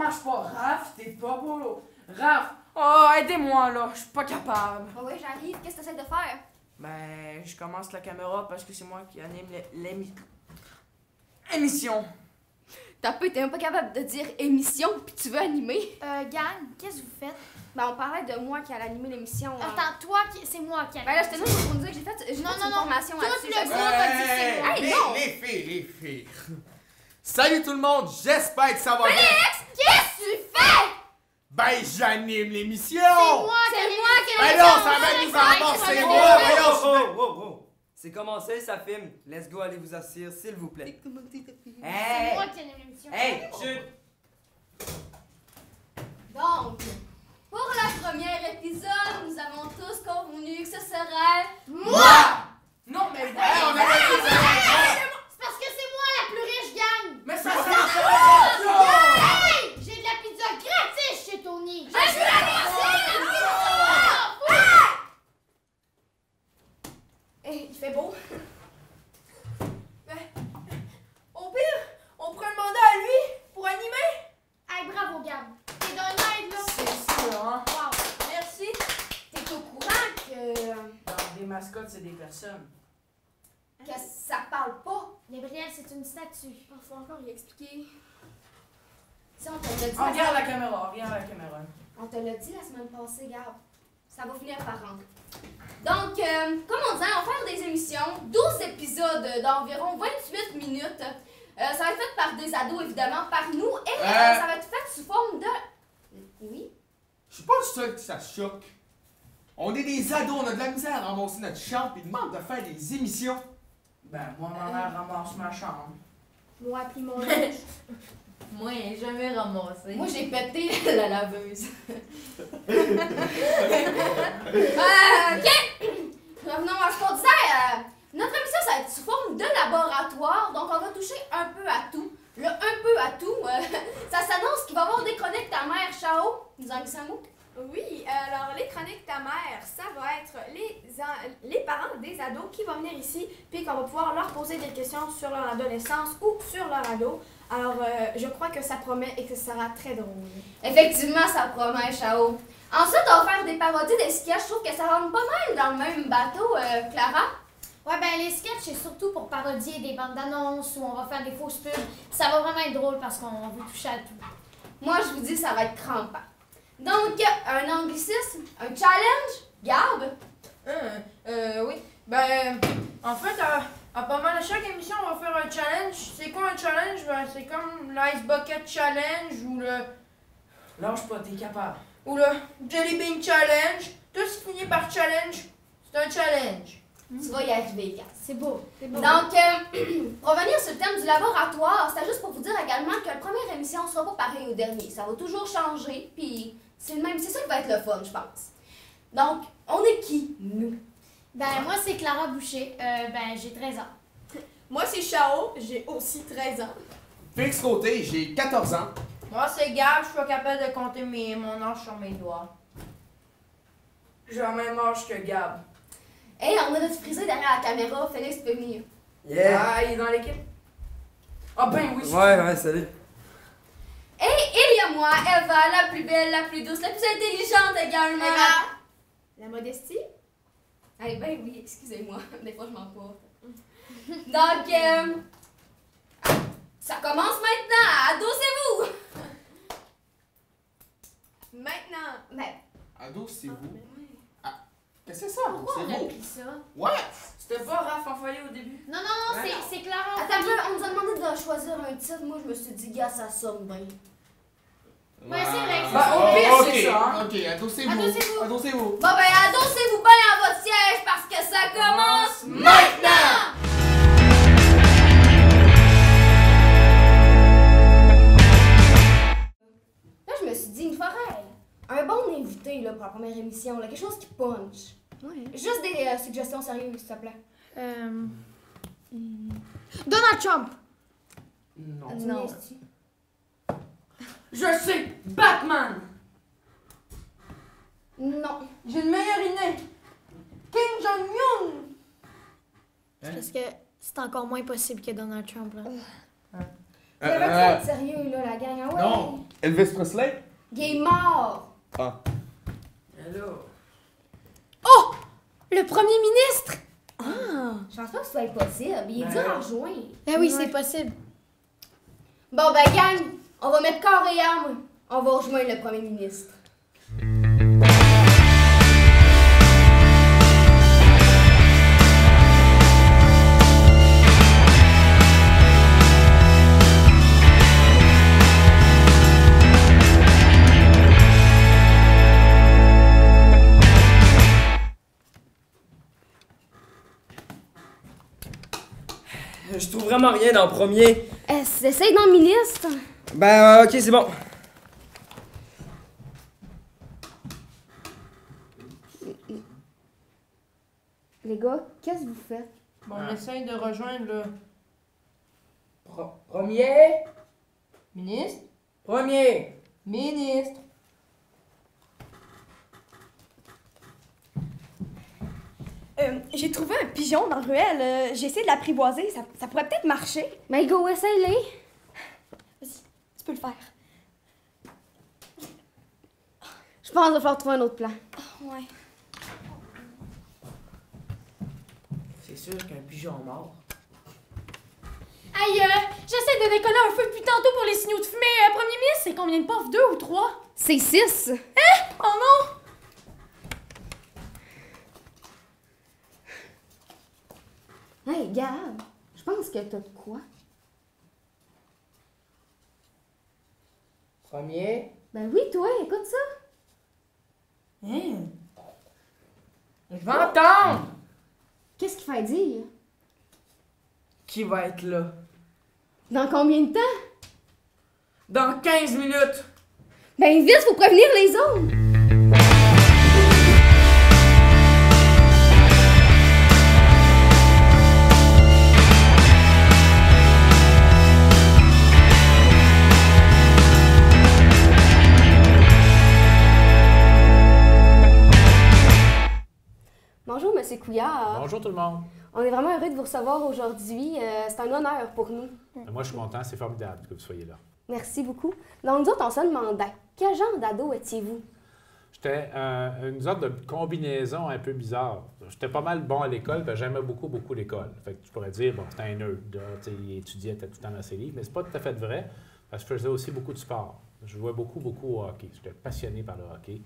marche pas. Raph, t'es pas beau. Raph, oh, aidez-moi là, je suis pas capable. Ah ouais, j'arrive. Qu'est-ce que t'essaies de faire? Ben, je commence la caméra parce que c'est moi qui anime l'émission. T'as t'es même pas capable de dire émission puis tu veux animer? Gang, qu'est-ce que vous faites? Ben, on parlait de moi qui allait animer l'émission. Attends, toi, c'est moi qui Ben là, j'étais là pour me dire que j'ai fait une formation tout là-dessus. le groupe a dit c'est moi. Hey, non! Les filles. Salut tout le monde, j'espère que ça va bien. Félix, qu'est-ce que tu fais? Ben, j'anime l'émission. C'est moi qui Ben non, ça va nous en bas, c'est moi. Voyons, Oh. C'est commencé, ça filme. Let's go, allez vous asseoir, s'il vous plaît. C'est Hey! moi qui anime l'émission. Hey! Chut! Donc, pour le premier épisode, nous avons tous convenu que ce serait moi. Non, mais. Hey, on avait dit ça. C'est parce que c'est moi la plus riche gang. Mais ça Hey! J'ai de la pizza gratis chez Tony. Hey, il fait beau. Au pire, on prend le mandat à lui pour animer. Hey, bravo Gab. T'es d'un aide là. C'est sûr, hein. Wow. Merci. T'es au courant que Des mascottes, c'est des personnes. ça parle pas? Gabriel, c'est une statue. Il faut encore lui expliquer. Si on te l'a dit. Regarde la caméra, regarde la caméra. On te l'a dit la semaine passée, Gab. Ça va finir par rentrer. Donc, comme on disait, on va faire des émissions, 12 épisodes d'environ 28 minutes. Ça va être fait par des ados, évidemment, par nous, et ça va être fait sous forme de... Oui? Je suis pas le seul que ça choque. On est des ados, on a de la misère à ramasser notre chambre et demande de faire des émissions. Ben, moi, ma mère ramasse ma chambre. Moi puis mon linge. Moi, il n'a jamais ramassé. Moi, j'ai pété la laveuse. OK! Revenons à ce qu'on disait. Notre émission, ça va être sous forme de laboratoire, donc on va toucher un peu à tout. Le un peu à tout, ça s'annonce qu'il va y avoir des chroniques ta mère, Chao. Nous en glissez un mot? Oui, alors les chroniques ta mère, ça va être les parents des ados qui vont venir ici, puis qu'on va pouvoir leur poser des questions sur leur adolescence ou sur leur ado. Alors, je crois que ça promet et que ça sera très drôle. Effectivement, ça promet, Chao. Ensuite, on va faire des parodies, des sketchs. Je trouve que ça rentre pas mal dans le même bateau, Clara. Ouais, ben les sketchs, c'est surtout pour parodier des bandes d'annonces où on va faire des fausses pubs. Ça va vraiment être drôle parce qu'on veut toucher à tout. Moi, je vous dis, ça va être crampant. Donc, un anglicisme, un challenge, Gab. Oui. Ben, en fait, à pas mal à chaque émission, on va faire un challenge. C'est quoi un challenge? Ben, c'est comme l'Ice Bucket Challenge ou le. Lâche pas, t'es capable. Ou le Jelly Bean Challenge. Tout ce qui finit par challenge, c'est un challenge. Tu vas y arriver, Gab. C'est beau, c'est beau. Donc, pour revenir sur le thème du laboratoire, c'était juste pour vous dire également que la première émission ne sera pas pareille au dernier. Ça va toujours changer, puis c'est le même. C'est ça qui va être le fun, je pense. Donc, on est qui, nous? Ben moi, c'est Clara Boucher. Ben j'ai 13 ans. Moi, c'est Chao, j'ai aussi 13 ans. Félix Côté, j'ai 14 ans. Moi, c'est Gab, je suis pas capable de compter mon âge sur mes doigts. J'ai le même âge que Gab. Hey, on a notre frisé derrière la caméra. Félix peut venir. Yeah! Ah, il est dans l'équipe? Ah ben oui. Ouais, salut. Et il y a moi, Eva, la plus belle, la plus douce, la plus intelligente également. La modestie? Eh ben oui, excusez-moi. Des fois, je m'en porte. Donc, ça commence maintenant. Adossez-vous. Maintenant. Ben, Ado, c'est vous. Ah, qu'est-ce que c'est ça? Pourquoi C'est on a beau. pris ça? Ouais. C'était pas Raph en foyer au début? Non, c'est Clara. attends un peu, on nous a demandé de choisir un titre. Moi, je me suis dit, gars, ça sonne bien. Ouais, c'est vrai. Bah, au pire, ok, c'est ça, hein. Ok, adossez-vous. Adossez-vous. Adossez-vous. Bon, ben, adossez-vous bien à votre siège parce que ça commence Maintenant! Là, je me suis dit, une forêt. Un bon invité là, pour la première émission, là, quelque chose qui punch. Ouais. Juste des suggestions sérieuses, s'il te plaît. Donald Trump. Non. Non. Je sais! Batman! Non. J'ai une meilleure idée! Kim Jong-un! Parce que c'est encore moins possible que Donald Trump. Là. Vous avez besoin de sérieux, là, la gang. Ah ouais. Non. Elvis Presley? Il est mort. Ah. Alors. Le premier ministre! Je pense pas que ce soit impossible. Il est dur à rejoindre. Ah oui, c'est possible. Bon, ben, gang, on va mettre corps et âme. On va rejoindre le premier ministre. Je trouve vraiment rien dans le premier. Essaye dans le ministre. Ben, ok, c'est bon. Les gars, qu'est-ce que vous faites? Bon, on essaye de rejoindre le Premier. ministre. Premier. Ministre. J'ai trouvé un pigeon dans la ruelle. J'ai essayé de l'apprivoiser. Ça pourrait peut-être marcher. Ben, go, essaye-les. Tu peux le faire. Je pense qu'il va falloir trouver un autre plan. Ouais. C'est sûr qu'un pigeon mort. Aïe, j'essaie de décoller un feu depuis tantôt pour les signaux de fumée. Premier ministre, c'est combien de puffs? 2 ou 3? C'est 6. Oh non! Hey, Gab, je pense que t'as de quoi? Premier. Ben oui, toi, écoute ça. Hein? Je vais entendre! Qu'est-ce qu'il fait dire? Qui va être là? Dans combien de temps? Dans 15 minutes! Ben vite, faut prévenir les autres. Bonjour, Monsieur Couillard. Bonjour tout le monde. On est vraiment heureux de vous recevoir aujourd'hui. C'est un honneur pour nous. Moi, je suis content, c'est formidable que vous soyez là. Merci beaucoup. Donc, nous autres, on se demandait, quel genre d'ado étiez-vous? J'étais une sorte de combinaison un peu bizarre. J'étais pas mal bon à l'école, puis j'aimais beaucoup l'école. Fait que tu pourrais dire, bon, c'était un nerd, là, il étudiait, était tout le temps dans ses livres, mais c'est pas tout à fait vrai, parce que je faisais aussi beaucoup de sport. Je jouais beaucoup au hockey. J'étais passionné par le hockey,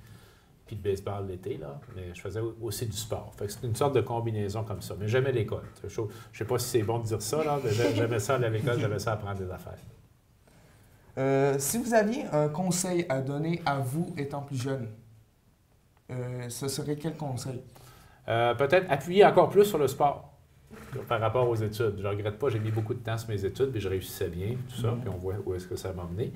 puis le baseball l'été, là, mais je faisais aussi du sport. Fait que c'était une sorte de combinaison comme ça, mais j'aimais l'école. Je sais pas si c'est bon de dire ça, là, mais j'aimais ça aller à l'école, j'aimais ça apprendre des affaires. Si vous aviez un conseil à donner à vous étant plus jeune, ce serait quel conseil? Peut-être appuyer encore plus sur le sport par rapport aux études. Je ne regrette pas, j'ai mis beaucoup de temps sur mes études, puis je réussissais bien, tout ça, puis on voit où est-ce que ça m'a mené.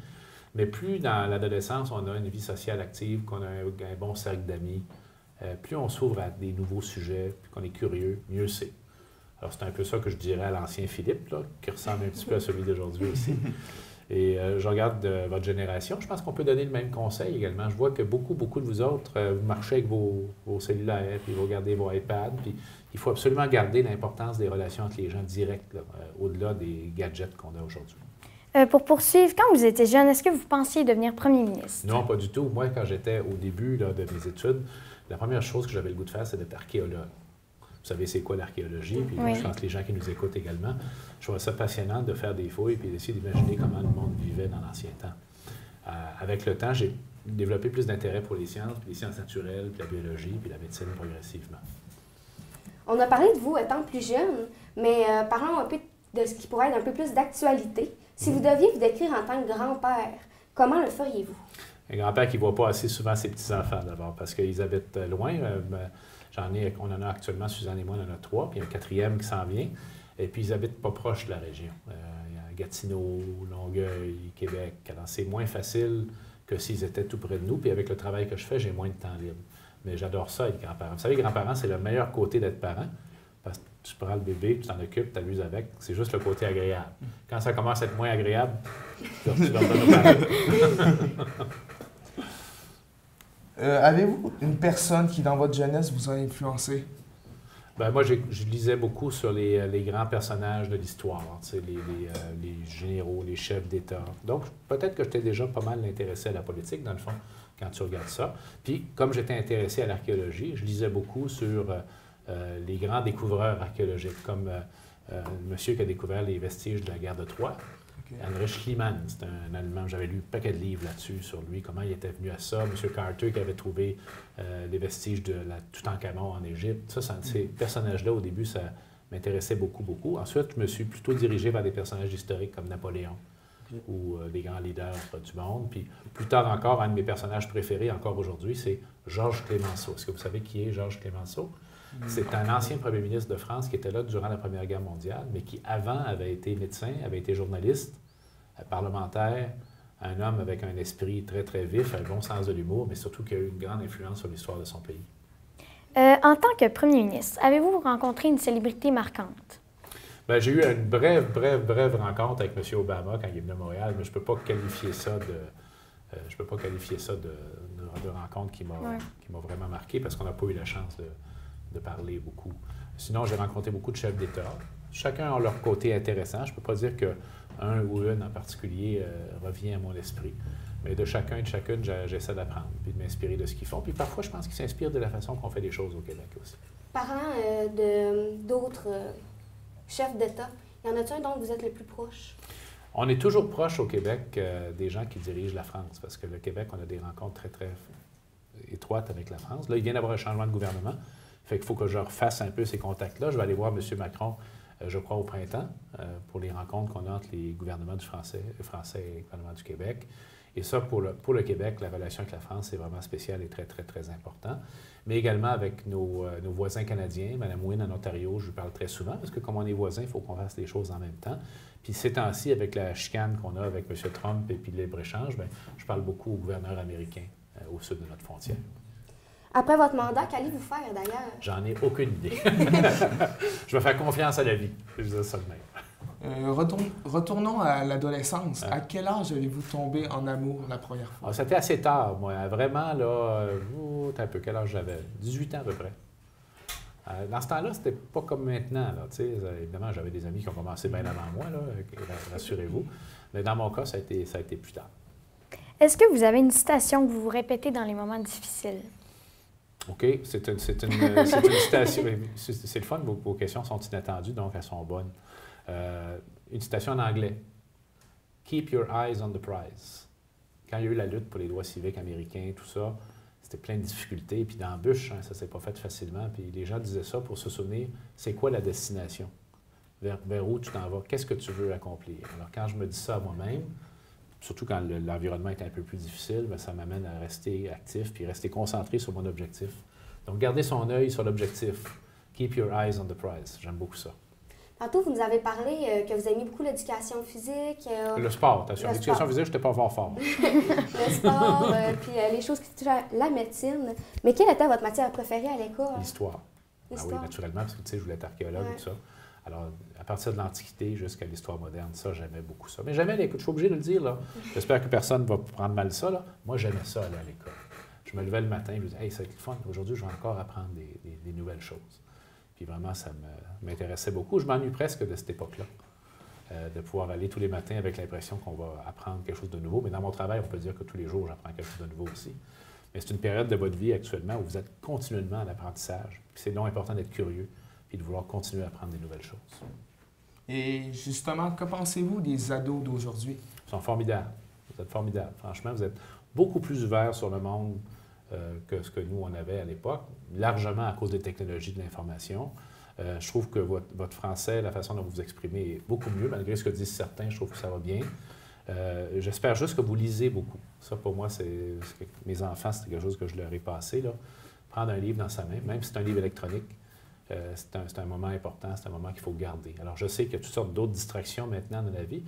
Mais plus dans l'adolescence, on a une vie sociale active, qu'on a un bon cercle d'amis, plus on s'ouvre à des nouveaux sujets, puis qu'on est curieux, mieux c'est. Alors c'est un peu ça que je dirais à l'ancien Philippe, là, qui ressemble un petit peu à celui d'aujourd'hui aussi. Et je regarde votre génération, je pense qu'on peut donner le même conseil également. Je vois que beaucoup de vous autres, vous marchez avec vos cellulaires, puis vous regardez vos iPads, puis il faut absolument garder l'importance des relations entre les gens directes, là, au-delà des gadgets qu'on a aujourd'hui. Pour poursuivre, quand vous étiez jeune, est-ce que vous pensiez devenir premier ministre? Non, pas du tout. Moi, quand j'étais au début là, de mes études, la première chose que j'avais le goût de faire, c'est d'être archéologue. Vous savez c'est quoi l'archéologie, puis oui. Je pense que les gens qui nous écoutent également, je trouve ça passionnant de faire des fouilles puis d'essayer d'imaginer comment le monde vivait dans l'ancien temps. Avec le temps, j'ai développé plus d'intérêt pour les sciences naturelles, puis la biologie, puis la médecine progressivement. On a parlé de vous étant plus jeune, mais parlons un peu de ce qui pourrait être un peu plus d'actualité. Si vous deviez vous décrire en tant que grand-père, comment le feriez-vous? Un grand-père qui ne voit pas assez souvent ses petits-enfants d'abord, parce qu'ils habitent loin. On en a actuellement, Suzanne et moi, on en a 3, puis il y a un 4e qui s'en vient. Et puis, ils habitent pas proche de la région. Il y a Gatineau, Longueuil, Québec. Alors, c'est moins facile que s'ils étaient tout près de nous. Puis, avec le travail que je fais, j'ai moins de temps libre. Mais j'adore ça, être grand-parent. Vous savez, les grands-parents, c'est le meilleur côté d'être parent. Parce que tu prends le bébé, tu t'en occupes, tu t'amuses avec. C'est juste le côté agréable. Quand ça commence à être moins agréable, tu leur donnes aux parents. Avez-vous une personne qui, dans votre jeunesse, vous a influencé? Ben, moi, je lisais beaucoup sur les grands personnages de l'histoire, tu sais, les généraux, les chefs d'État. Donc, peut-être que j'étais déjà pas mal intéressé à la politique, dans le fond, quand tu regardes ça. Puis, comme j'étais intéressé à l'archéologie, je lisais beaucoup sur les grands découvreurs archéologiques, comme un monsieur qui a découvert les vestiges de la guerre de Troie. OK. Heinrich Schliemann, c'est un Allemand. J'avais lu un paquet de livres là-dessus, sur lui, comment il était venu à ça. M. Carter qui avait trouvé les vestiges de la Toutankhamon en Égypte. Ces personnages-là, au début, ça m'intéressait beaucoup, beaucoup. Ensuite, je me suis plutôt dirigé vers des personnages historiques comme Napoléon ou des grands leaders du monde. Puis plus tard encore, un de mes personnages préférés, encore aujourd'hui, c'est Georges Clemenceau. Est-ce que vous savez qui est Georges Clemenceau? C'est un ancien premier ministre de France qui était là durant la Première Guerre mondiale, mais qui, avant, avait été médecin, avait été journaliste, parlementaire, un homme avec un esprit très, très vif, un bon sens de l'humour, mais surtout qui a eu une grande influence sur l'histoire de son pays. En tant que premier ministre, avez-vous rencontré une célébrité marquante? Bien, j'ai eu une brève rencontre avec M. Obama quand il est venu à Montréal, mais je ne peux pas qualifier ça de rencontre qui m'a vraiment marqué parce qu'on n'a pas eu la chance de parler beaucoup. Sinon, j'ai rencontré beaucoup de chefs d'État. Chacun a leur côté intéressant. Je ne peux pas dire qu'un ou une en particulier revient à mon esprit. Mais de chacun et de chacune, j'essaie d'apprendre et de m'inspirer de ce qu'ils font. Puis parfois, je pense qu'ils s'inspirent de la façon qu'on fait les choses au Québec aussi. Parlant d'autres chefs d'État, y en a-t-il un dont vous êtes le plus proche? On est toujours proche au Québec des gens qui dirigent la France, parce que le Québec, on a des rencontres très, très étroites avec la France. Là, il vient d'avoir un changement de gouvernement. Fait qu'il faut que je refasse un peu ces contacts-là. Je vais aller voir M. Macron, je crois, au printemps, pour les rencontres qu'on a entre les gouvernements du français et le gouvernement du Québec. Et ça, pour le Québec, la relation avec la France, c'est vraiment spécial et très, très, très important. Mais également avec nos voisins canadiens. Mme Wynne, en Ontario, je lui parle très souvent, parce que comme on est voisins, il faut qu'on fasse les choses en même temps. Puis ces temps-ci, avec la chicane qu'on a avec M. Trump et puis le libre-échange, bien, je parle beaucoup aux gouverneurs américains au sud de notre frontière. Après votre mandat, qu'allez-vous faire d'ailleurs? J'en ai aucune idée. Je vais faire confiance à la vie. Je dis ça de même. Retournons à l'adolescence. À quel âge avez-vous tombé en amour la première fois? C'était assez tard, moi. Vraiment, là, un peu, quel âge j'avais? 18 ans à peu près. Dans ce temps-là, c'était pas comme maintenant. Là, évidemment, j'avais des amis qui ont commencé bien avant moi, là, rassurez-vous. Mais dans mon cas, ça a été plus tard. Est-ce que vous avez une citation que vous vous répétez dans les moments difficiles? OK, c'est une citation. C'est le fun, vos questions sont inattendues, donc elles sont bonnes. Une citation en anglais. « Keep your eyes on the prize ». Quand il y a eu la lutte pour les droits civiques américains, tout ça, c'était plein de difficultés, puis d'embûches, ça ne s'est pas fait facilement. Puis les gens disaient ça pour se souvenir, c'est quoi la destination? Vers où tu t'en vas? Qu'est-ce que tu veux accomplir? Alors quand je me dis ça à moi-même, surtout quand l'environnement est un peu plus difficile, bien, ça m'amène à rester actif puis rester concentré sur mon objectif. Donc, garder son œil sur l'objectif. Keep your eyes on the prize. J'aime beaucoup ça. Tantôt, vous nous avez parlé que vous aimez beaucoup l'éducation physique. Le sport, attention. L'éducation physique, je n'étais pas fort. Le sport, puis les choses qui touchent à la médecine. Mais quelle était votre matière préférée à l'école? L'histoire. Ah oui, naturellement, parce que tu sais, je voulais être archéologue et tout ça. Alors, à partir de l'Antiquité jusqu'à l'histoire moderne, ça, j'aimais beaucoup ça. Mais j'aimais l'école, je suis obligé de le dire, là. J'espère que personne ne va prendre mal ça, là. Moi, j'aimais ça, aller à l'école. Je me levais le matin, je me disais, hey, ça va être le fun. Aujourd'hui, je vais encore apprendre des nouvelles choses. Puis vraiment, ça m'intéressait beaucoup. Je m'ennuie presque de cette époque-là, de pouvoir aller tous les matins avec l'impression qu'on va apprendre quelque chose de nouveau. Mais dans mon travail, on peut dire que tous les jours, j'apprends quelque chose de nouveau aussi. Mais c'est une période de votre vie actuellement où vous êtes continuellement en apprentissage. Puis c'est donc important d'être curieux puis de vouloir continuer à apprendre des nouvelles choses. Et justement, que pensez-vous des ados d'aujourd'hui? Ils sont formidables. Vous êtes formidables. Franchement, vous êtes beaucoup plus ouverts sur le monde que ce que nous, on avait à l'époque, largement à cause des technologies de l'information. Je trouve que votre français, la façon dont vous vous exprimez est beaucoup mieux, malgré ce que disent certains, je trouve que ça va bien. J'espère juste que vous lisez beaucoup. Ça, pour moi, mes enfants, c'est quelque chose que je leur ai passé, là. Prendre un livre dans sa main, même si c'est un livre électronique, c'est un moment important, c'est un moment qu'il faut garder. Alors, je sais qu'il y a toutes sortes d'autres distractions maintenant dans la vie.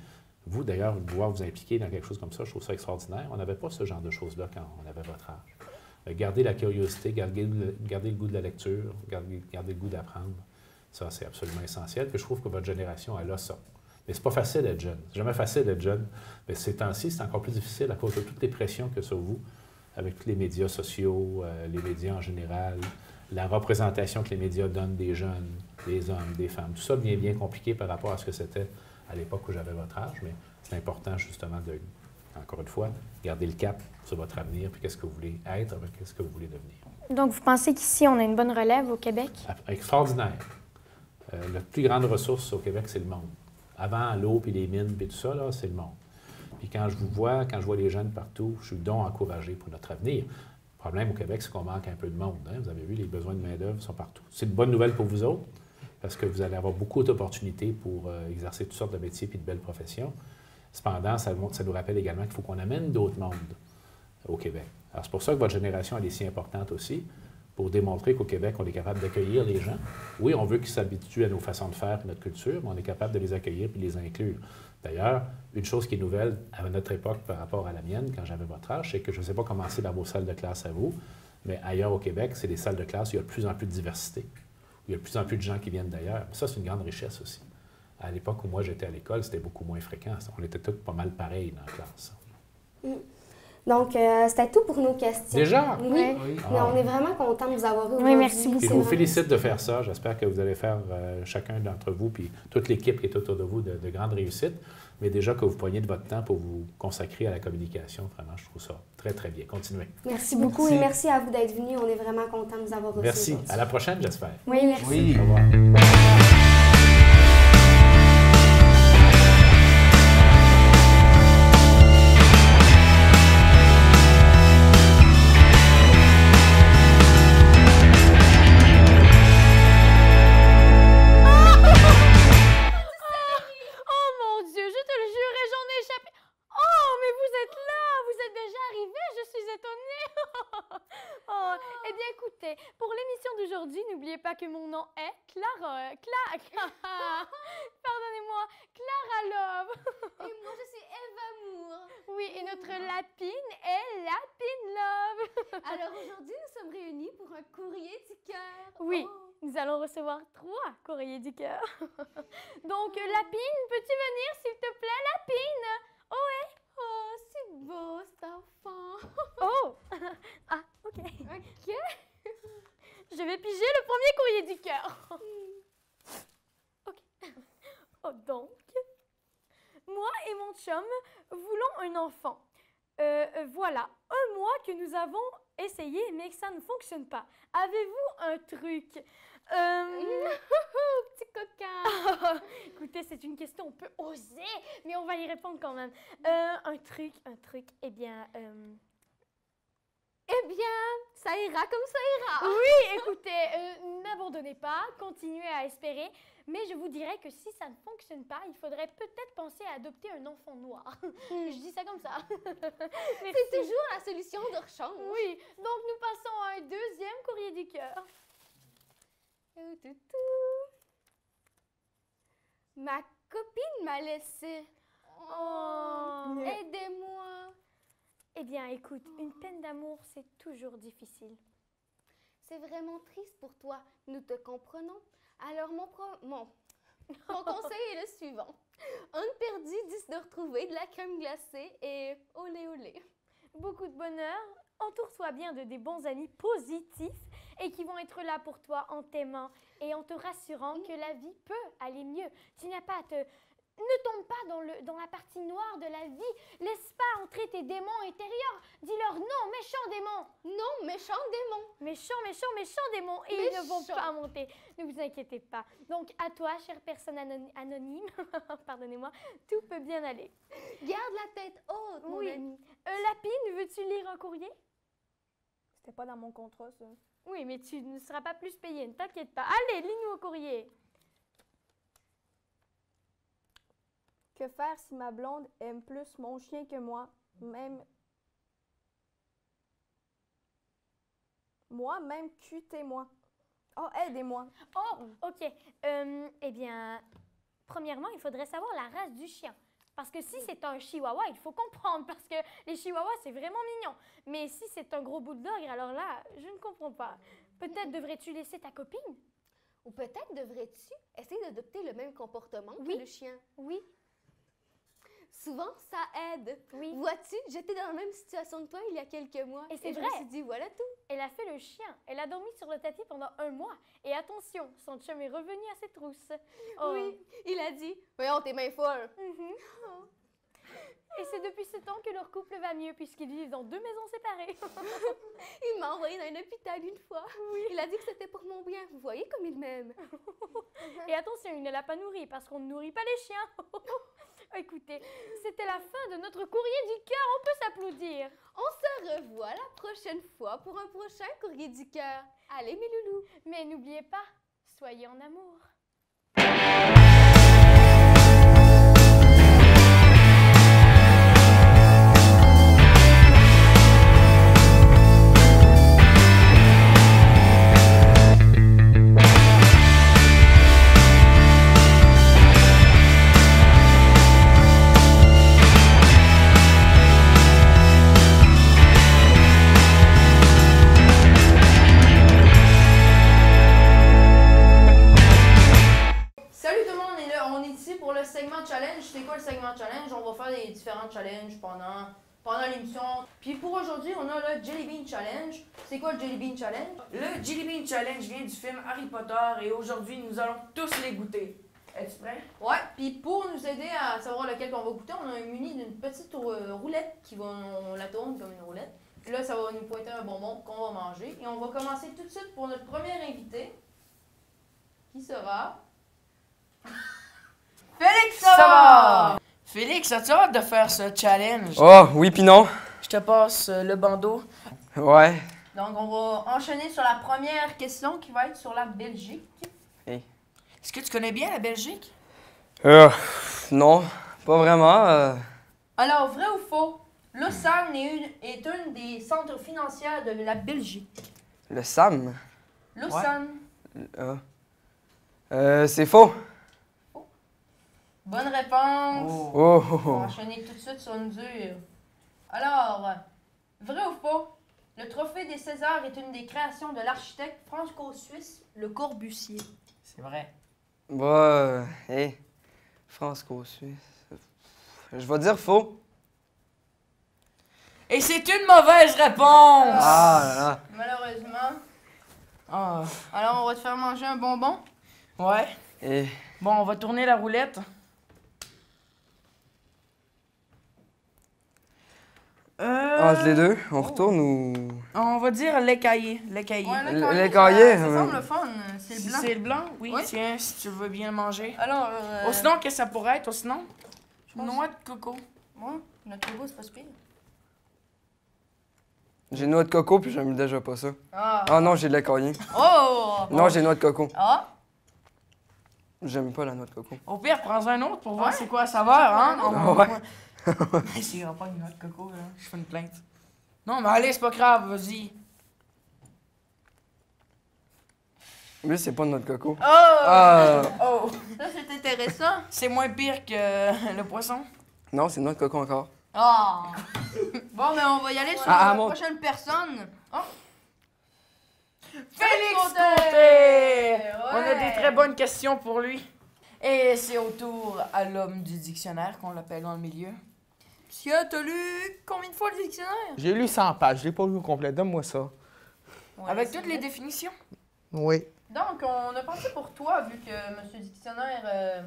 Vous, d'ailleurs, de pouvoir vous impliquer dans quelque chose comme ça, je trouve ça extraordinaire. On n'avait pas ce genre de choses-là quand on avait votre âge. Gardez la curiosité, gardez le goût de la lecture, gardez le goût d'apprendre. Ça, c'est absolument essentiel. Puis je trouve que votre génération, elle a ça. Mais c'est pas facile d'être jeune. C'est jamais facile d'être jeune. Mais ces temps-ci, c'est encore plus difficile à cause de toutes les pressions qu'il y a sur vous, avec tous les médias sociaux, les médias en général, la représentation que les médias donnent des jeunes, des hommes, des femmes. Tout ça devient bien compliqué par rapport à ce que c'était à l'époque où j'avais votre âge, mais c'est important justement de, encore une fois, garder le cap sur votre avenir, puis qu'est-ce que vous voulez être, qu'est-ce que vous voulez devenir. Donc, vous pensez qu'ici, on a une bonne relève au Québec? Extraordinaire. La plus grande ressource au Québec, c'est le monde. Avant, l'eau, puis les mines, puis tout ça, là, c'est le monde. Puis quand je vois les jeunes partout, je suis donc encouragé pour notre avenir. Le problème au Québec, c'est qu'on manque un peu de monde. Hein? Vous avez vu, les besoins de main-d'œuvre sont partout. C'est une bonne nouvelle pour vous autres, parce que vous allez avoir beaucoup d'opportunités pour exercer toutes sortes de métiers et de belles professions. Cependant, ça nous rappelle également qu'il faut qu'on amène d'autres mondes au Québec. Alors, c'est pour ça que votre génération, elle est si importante aussi, pour démontrer qu'au Québec, on est capable d'accueillir les gens. Oui, on veut qu'ils s'habituent à nos façons de faire et notre culture, mais on est capable de les accueillir et de les inclure. D'ailleurs, une chose qui est nouvelle à notre époque par rapport à la mienne, quand j'avais votre âge, c'est que je ne sais pas comment c'est dans vos salles de classe à vous, mais ailleurs au Québec, c'est des salles de classe où il y a de plus en plus de diversité, où il y a de plus en plus de gens qui viennent d'ailleurs. Ça, c'est une grande richesse aussi. À l'époque où moi j'étais à l'école, c'était beaucoup moins fréquent. On était tous pas mal pareils dans la classe. Donc, c'était tout pour nos questions. Déjà? Oui. Oui. Mais on est vraiment contents de vous avoir eu aujourd'hui. Oui, merci beaucoup. Puis je vous félicite de faire ça. J'espère que vous allez faire, chacun d'entre vous, puis toute l'équipe qui est autour de vous, de grandes réussites. Mais déjà que vous preniez de votre temps pour vous consacrer à la communication, vraiment, je trouve ça très, très bien. Continuez. Merci beaucoup et merci à vous d'être venus. On est vraiment contents de vous avoir reçus. Merci. aujourd'hui. À la prochaine, j'espère. Oui, merci. Oui. Au revoir. Oh mon Dieu, je te le jurais, j'en ai échappé. Oh, mais vous êtes là, vous êtes déjà arrivé, je suis étonnée. Oh, eh bien, écoutez, pour l'émission d'aujourd'hui, n'oubliez pas que mon nom est Clara. Pardonnez-moi, Clara Love. Et moi, je suis Eva Moore. Oui, et notre lapine est Lapine Love. Alors aujourd'hui, nous sommes réunis pour un courrier du cœur. Oui, Oh. nous allons recevoir 3 courriers du cœur. Donc, Lapine, peux-tu venir, s'il te plaît, Lapine? Oh, ouais. Oh, c'est beau, cet enfant. Oh! Ah, OK. OK. Je vais piger le premier courrier du cœur. OK. Oh, donc, moi et mon chum voulons un enfant. Voilà, un mois que nous avons essayé, mais que ça ne fonctionne pas. Avez-vous un truc? Petit coquin. Écoutez, c'est une question, on peut oser, mais on va y répondre quand même. Un truc, eh bien... Eh bien, ça ira comme ça ira. Oui, écoutez, n'abandonnez pas, continuez à espérer, mais je vous dirais que si ça ne fonctionne pas, il faudrait peut-être penser à adopter un enfant noir. Je dis ça comme ça. C'est toujours la solution de rechange. Oui, donc nous passons à un deuxième courrier du cœur. Ma copine m'a laissé. Oh. Aidez-moi. Eh bien, écoute, une peine d'amour, c'est toujours difficile. C'est vraiment triste pour toi. Nous te comprenons. Alors, mon conseil est le suivant. Un de perdu, 10 de retrouvé, de la crème glacée et olé olé. Beaucoup de bonheur, entoure-toi bien de des bons amis positifs et qui vont être là pour toi en t'aimant et en te rassurant que la vie peut aller mieux. Tu n'as pas à te... Ne tombe pas dans la partie noire de la vie. Laisse pas entrer tes démons intérieurs. Dis-leur non, méchants démons. Non, méchant démon. Méchants démons. Et ils ne vont pas monter. Ne vous inquiétez pas. Donc, à toi, chère personne anonyme, pardonnez-moi, tout peut bien aller. Garde la tête haute, mon ami. Lapine, veux-tu lire un courrier? C'était pas dans mon contrat, ça. Oui, mais tu ne seras pas plus payé, ne t'inquiète pas. Allez, lis-nous un courrier. Que faire si ma blonde aime plus mon chien que moi, même QT-moi. Oh, aidez-moi. Oh, OK. Eh bien, premièrement, il faudrait savoir la race du chien. Parce que si c'est un chihuahua, il faut comprendre, parce que les chihuahuas, c'est vraiment mignon. Mais si c'est un gros bulldog, alors là, je ne comprends pas. Peut-être devrais-tu laisser ta copine? Ou peut-être devrais-tu essayer d'adopter le même comportement que le chien. Oui. souvent, ça aide. Oui. Vois-tu, j'étais dans la même situation que toi il y a quelques mois. Et c'est je vrai. me suis dit, voilà tout. Elle a fait le chien. Elle a dormi sur le tapis pendant 1 mois. Et attention, son chum est revenu à ses trousses. Oh. Oui, il a dit, voyons, t'es mains folles. Mhm. Et c'est depuis ce temps que leur couple va mieux puisqu'ils vivent dans 2 maisons séparées. Il m'a envoyé dans un hôpital une fois. Oui. Il a dit que c'était pour mon bien. Vous voyez comme il m'aime. Et attention, il ne l'a pas nourri parce qu'on ne nourrit pas les chiens. Écoutez, c'était la fin de notre courrier du cœur. On peut s'applaudir. On se revoit la prochaine fois pour un prochain courrier du cœur. Allez, mes loulous. Mais n'oubliez pas, soyez en amour. C'est quoi le segment challenge? On va faire des différents challenges pendant l'émission. Puis pour aujourd'hui, on a le Jelly Bean Challenge. C'est quoi le Jelly Bean Challenge? Le Jelly Bean Challenge vient du film Harry Potter et aujourd'hui, nous allons tous les goûter. Es-tu prêt? Ouais, puis pour nous aider à savoir lequel on va goûter, on a muni d'une petite roulette on la tourne comme une roulette. Puis là, ça va nous pointer un bonbon qu'on va manger. Et on va commencer tout de suite pour notre premier invité, qui sera... Félix Savard! Félix, as-tu hâte de faire ce challenge? Oh, oui pis non. Je te passe le bandeau. Ouais. Donc, on va enchaîner sur la première question qui va être sur la Belgique. Est-ce que tu connais bien la Belgique? Non, pas vraiment. Alors, vrai ou faux? Lausanne est une des centres financiers de la Belgique. Le Sam? Lausanne. C'est faux. Bonne réponse. Oh. On va enchaîner tout de suite sur une dure. Alors, vrai ou faux? Le trophée des Césars est une des créations de l'architecte franco-suisse Le Corbusier. C'est vrai. Bah, franco-suisse. Je vais dire faux. Et c'est une mauvaise réponse! Ah là là. Malheureusement. Ah. Alors, on va te faire manger un bonbon. Ouais. Et... Bon, on va tourner la roulette. Entre les deux, on retourne ou... On va dire l'écaillé. L'écaillé. Ouais, l'écaillier, ça semble le fun. C'est le blanc. C'est le blanc? Oui. Oui. Tiens, si tu veux bien le manger. Alors, Ou sinon, qu'est-ce que ça pourrait être? Ou sinon? pense- Noix de coco. ouais, notre logo, c'est pas si pire. J'ai noix de coco puis j'aime déjà pas ça. Ah. Ah non, j'ai de l'écaillé. Oh! Non, j'ai noix de coco. Ah! J'aime pas la noix de coco. Au pire, prends un autre pour voir Ouais. c'est quoi la saveur, hein? Ah ouais. Mais c'est pas une noix de coco, là. Je fais une plainte. Non, mais allez, c'est pas grave, vas-y. Lui, c'est pas de noix de coco. Oh! Ah! Oh! Ça, c'est intéressant. C'est moins pire que le poisson. Non, c'est noix de coco encore. Ah! Bon, mais on va y aller sur Ah, la moi. prochaine personne. Oh! Félix Côté! Côté! On a Ouais. des très bonnes questions pour lui. Et c'est au tour à l'homme du dictionnaire qu'on l'appelle dans le milieu. Monsieur, t'as lu combien de fois le dictionnaire? J'ai lu 100 pages, je l'ai pas lu au complet. Donne-moi ça. Ouais, Avec c'est toutes les vrai. définitions. Oui. Donc, on a pensé pour toi, vu que Monsieur Dictionnaire,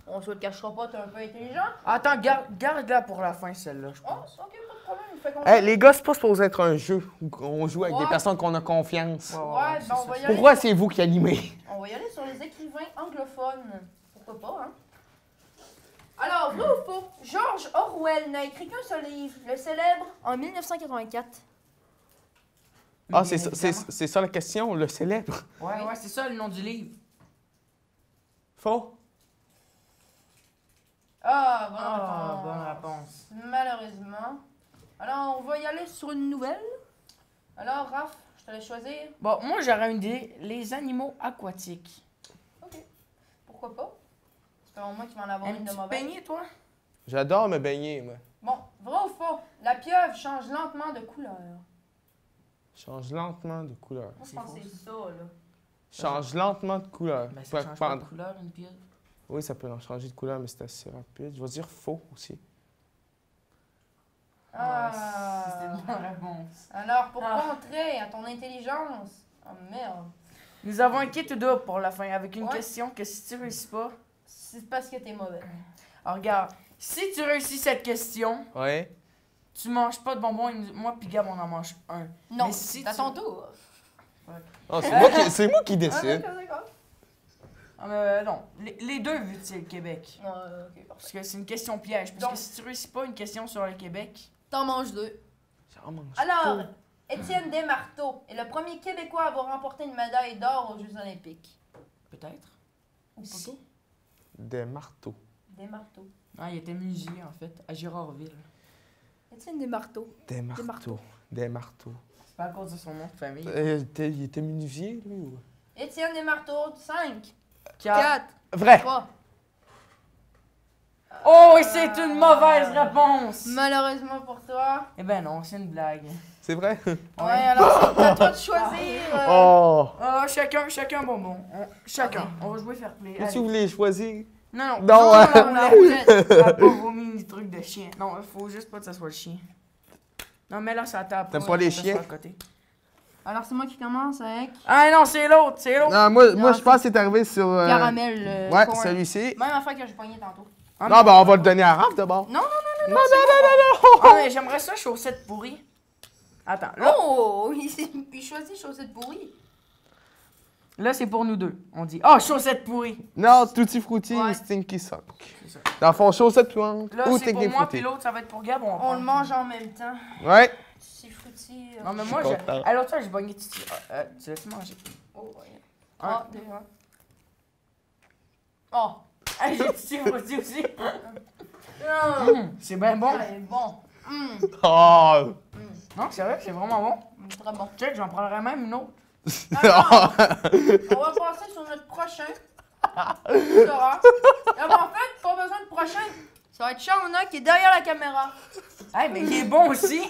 on se le cachera pas, t'es un peu intelligent. Attends, garde-la pour la fin, celle-là, je Oh, pense. ok, pas de problème. Fait qu'on Hey, les gars, c'est pas supposé être un jeu où on joue avec Ouais. des personnes qu'on a confiance. Ouais, c'est ben on ça. va y aller. Pourquoi c'est vous qui animez? On va y aller sur les écrivains anglophones. Pourquoi pas, hein? Alors, vrai ou faux? George Orwell n'a écrit qu'un seul livre, le célèbre en 1984. Ah, Bien évidemment. c'est ça la question, le célèbre. Ouais, c'est ça le nom du livre. Faux? Ah, Ah, bonne bonne réponse. réponse. Malheureusement. Alors, on va y aller sur une nouvelle. Alors, Raph, je te laisse choisir. Bon, moi j'aurais une idée, les animaux aquatiques. Ok. Pourquoi pas? C'est pas moi qui va en avoir Un une de petit mauvaise. beignet, toi? J'adore me baigner, moi. Bon, vrai ou faux? La pieuvre change lentement de couleur. Change lentement de couleur. Moi, je C'est pense que faux, c'est ça, là. Change lentement de couleur. Ben, ça change pas de couleur, une pieuvre. Oui, ça peut en changer de couleur, mais c'est assez rapide. Je vais dire faux aussi. Ah. C'était une bonne réponse. Alors, pour Ah. contrer à ton intelligence. Oh merde. Nous avons un kit double pour la fin avec une Ouais. question que si tu réussis pas. C'est parce que t'es mauvais. Alors regarde, si tu réussis cette question, Ouais. tu manges pas de bonbons et moi pis Gab on en mange un. Non, Mais si c'est à tu- ton tour. Ah, c'est moi qui Ah, décide. d'accord. Ah, non, les deux vu que c'est le Québec. Ok, parfait. Parce que c'est une question piège. Parce Donc- que si tu réussis pas une question sur le Québec, T'en manges 2. J'en mange Alors, pas. Étienne Desmarteaux est le premier Québécois à avoir remporté une médaille d'or aux Jeux Olympiques. peut-être. Ou pas. Des marteaux. Desmarteaux. Ah, il était musée en fait, à Girardville. Étienne Desmarteaux. Des marteaux. marteaux. Des marteaux. C'est pas à cause de son nom de famille. Il était menuisier, lui, ou? Étienne Desmarteaux, 5, 4. 4, Vrai! 3. Oh, et c'est une mauvaise réponse! Malheureusement pour toi. Eh ben non, c'est une blague. C'est vrai? Ouais, alors c'est à toi de choisir. Oh! Chacun bonbon. Chacun. On va jouer fair play. Qu'est-ce que Allez. vous voulez choisir? Non, Non, ouais. la roulette. Ah, pas vos mini trucs de chien. Non, il faut juste pas que ça soit le chien. Non, mais là, ça tape. T'aimes pas les on reste chiens? à côté. Alors c'est moi qui commence avec Ah non, c'est l'autre, c'est l'autre. Non, moi Non, je pense que c'est arrivé sur. caramel. Ouais, corn. celui-ci. Même affaire que j'ai pogné tantôt. Ah, Non, ben on va le donner à Raph d'abord. Non, Ah, mais j'aimerais ça, chaussettes pourries. Attends, là, Oh, il choisit chaussettes pourries. là c'est pour nous deux. On dit, oh, chaussettes pourries. Non, Tutti Frutti Ouais. ou Stinky Sock. C'est ça. Dans le fond, chaussettes puantes Là, ou c'est pour Stinky moi, puis Frutti. l'autre, ça va être pour Gab. va On prendre le mange en même temps. Ouais. C'est fruity. Non, mais Je moi, suis j'ai. content. À l'autre fois, j'ai pogné Titi. Tu laisses manger. Oh, ouais. Un. 3, 2, 1. Oh. Ah, j'ai Titi Frutti aussi. C'est bien bon. C'est bon. Oh! Non, c'est vrai, c'est vraiment bon. Très bon. Check, j'en prendrais même une autre. Alors, on va passer sur notre prochain. Tu sauras. Ah, ben, en fait, pas besoin de prochain. Ça va être Shauna qui est derrière la caméra. Hey, mais il est bon aussi.